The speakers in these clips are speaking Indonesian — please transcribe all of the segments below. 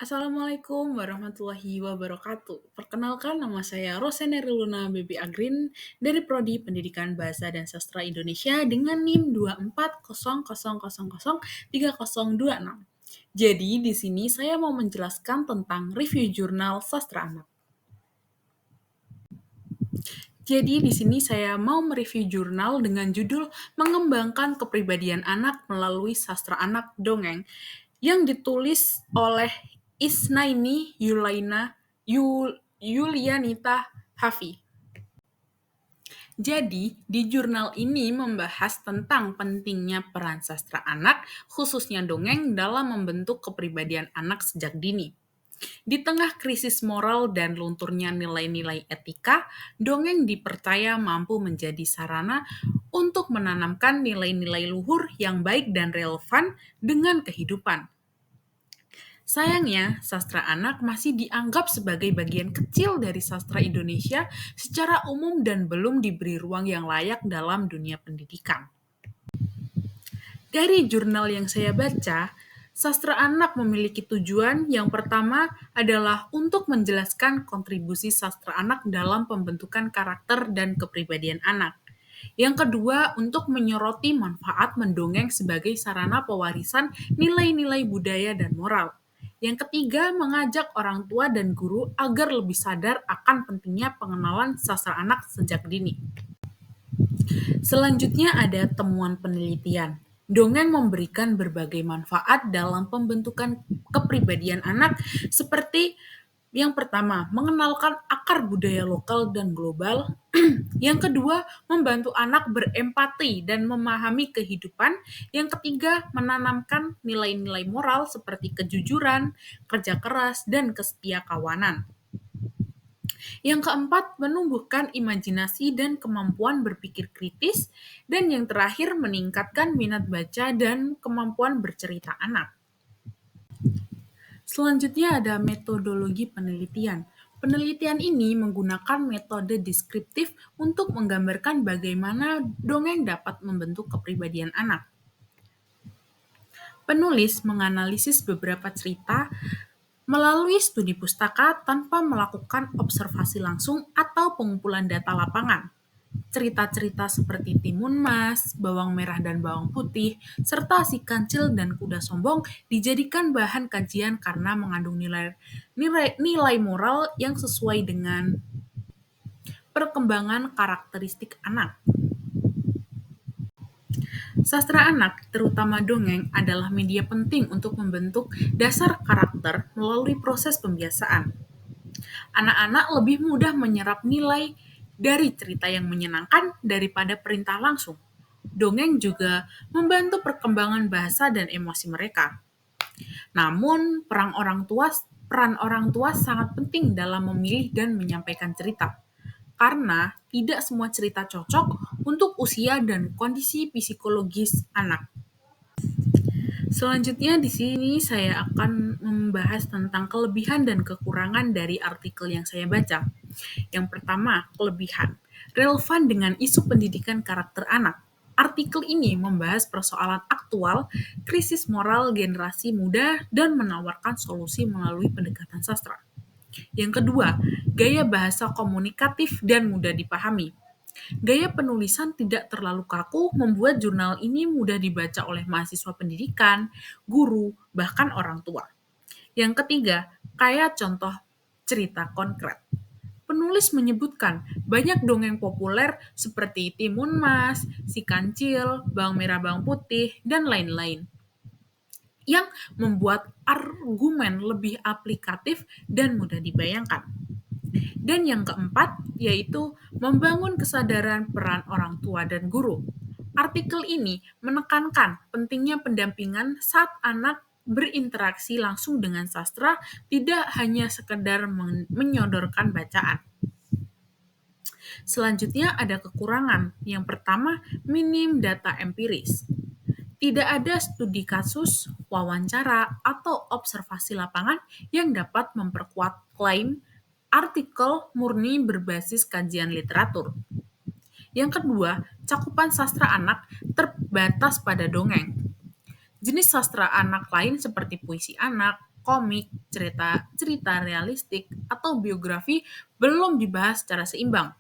Assalamualaikum warahmatullahi wabarakatuh. Perkenalkan nama saya Rosena Riluna Baby Agrin dari Prodi Pendidikan Bahasa dan Sastra Indonesia dengan NIM 240003026. Jadi di sini saya mau menjelaskan tentang review jurnal sastra anak. Jadi di sini saya mau mereview jurnal dengan judul Mengembangkan Kepribadian Anak Melalui Sastra Anak Dongeng yang ditulis oleh Isnaini Yulianita Hafi. Jadi, di jurnal ini membahas tentang pentingnya peran sastra anak, khususnya dongeng, dalam membentuk kepribadian anak sejak dini. Di tengah krisis moral dan lunturnya nilai-nilai etika, dongeng dipercaya mampu menjadi sarana untuk menanamkan nilai-nilai luhur yang baik dan relevan dengan kehidupan. Sayangnya, sastra anak masih dianggap sebagai bagian kecil dari sastra Indonesia secara umum dan belum diberi ruang yang layak dalam dunia pendidikan. Dari jurnal yang saya baca, sastra anak memiliki tujuan yang pertama adalah untuk menjelaskan kontribusi sastra anak dalam pembentukan karakter dan kepribadian anak. Yang kedua, untuk menyoroti manfaat mendongeng sebagai sarana pewarisan nilai-nilai budaya dan moral. Yang ketiga, mengajak orang tua dan guru agar lebih sadar akan pentingnya pengenalan sastra anak sejak dini. Selanjutnya ada temuan penelitian. Dongeng memberikan berbagai manfaat dalam pembentukan kepribadian anak seperti yang pertama, mengenalkan akar budaya lokal dan global. Yang kedua, membantu anak berempati dan memahami kehidupan. Yang ketiga, menanamkan nilai-nilai moral seperti kejujuran, kerja keras, dan kesetia kawanan. Yang keempat, menumbuhkan imajinasi dan kemampuan berpikir kritis. Dan yang terakhir, meningkatkan minat baca dan kemampuan bercerita anak. Selanjutnya ada metodologi penelitian. Penelitian ini menggunakan metode deskriptif untuk menggambarkan bagaimana dongeng dapat membentuk kepribadian anak. Penulis menganalisis beberapa cerita melalui studi pustaka tanpa melakukan observasi langsung atau pengumpulan data lapangan. Cerita-cerita seperti Timun Mas, Bawang Merah dan Bawang Putih, serta Si Kancil dan Kuda Sombong dijadikan bahan kajian karena mengandung nilai moral yang sesuai dengan perkembangan karakteristik anak. Sastra anak, terutama dongeng, adalah media penting untuk membentuk dasar karakter melalui proses pembiasaan. Anak-anak lebih mudah menyerap nilai dari cerita yang menyenangkan daripada perintah langsung. Dongeng juga membantu perkembangan bahasa dan emosi mereka. Namun, peran orang tua sangat penting dalam memilih dan menyampaikan cerita. Karena tidak semua cerita cocok untuk usia dan kondisi psikologis anak. Selanjutnya di sini saya akan membahas tentang kelebihan dan kekurangan dari artikel yang saya baca. Yang pertama, kelebihan. Relevan dengan isu pendidikan karakter anak. Artikel ini membahas persoalan aktual, krisis moral generasi muda, dan menawarkan solusi melalui pendekatan sastra. Yang kedua, gaya bahasa komunikatif dan mudah dipahami. Gaya penulisan tidak terlalu kaku membuat jurnal ini mudah dibaca oleh mahasiswa pendidikan, guru, bahkan orang tua. Yang ketiga, kaya contoh cerita konkret. Penulis menyebutkan banyak dongeng populer seperti Timun Mas, Si Kancil, Bawang Merah Bawang Putih, dan lain-lain yang membuat argumen lebih aplikatif dan mudah dibayangkan. Dan yang keempat, yaitu membangun kesadaran peran orang tua dan guru. Artikel ini menekankan pentingnya pendampingan saat anak berinteraksi langsung dengan sastra, tidak hanya sekedar menyodorkan bacaan. Selanjutnya ada kekurangan. Yang pertama, minim data empiris. Tidak ada studi kasus, wawancara, atau observasi lapangan yang dapat memperkuat klaim artikel murni berbasis kajian literatur. Yang kedua, cakupan sastra anak terbatas pada dongeng. Jenis sastra anak lain seperti puisi anak, komik, cerita realistik, atau biografi belum dibahas secara seimbang.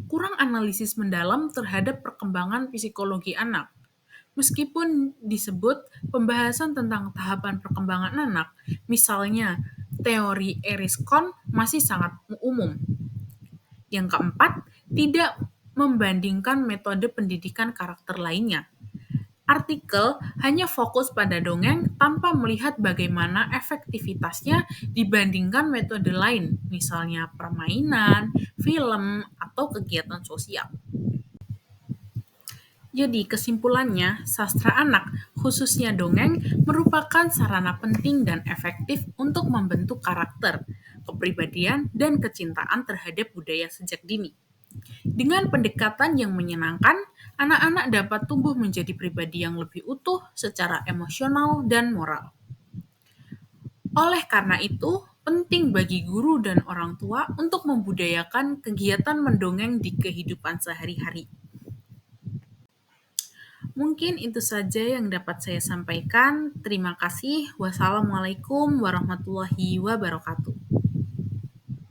Kurang analisis mendalam terhadap perkembangan psikologi anak. Meskipun disebut pembahasan tentang tahapan perkembangan anak, misalnya teori Eriskon masih sangat umum. Yang keempat, tidak membandingkan metode pendidikan karakter lainnya. Artikel hanya fokus pada dongeng tanpa melihat bagaimana efektivitasnya dibandingkan metode lain, misalnya permainan, film, atau kegiatan sosial. Jadi kesimpulannya, sastra anak, khususnya dongeng, merupakan sarana penting dan efektif untuk membentuk karakter, kepribadian, dan kecintaan terhadap budaya sejak dini. Dengan pendekatan yang menyenangkan, anak-anak dapat tumbuh menjadi pribadi yang lebih utuh secara emosional dan moral. Oleh karena itu, penting bagi guru dan orang tua untuk membudayakan kegiatan mendongeng di kehidupan sehari-hari. Mungkin itu saja yang dapat saya sampaikan. Terima kasih. Wassalamualaikum warahmatullahi wabarakatuh.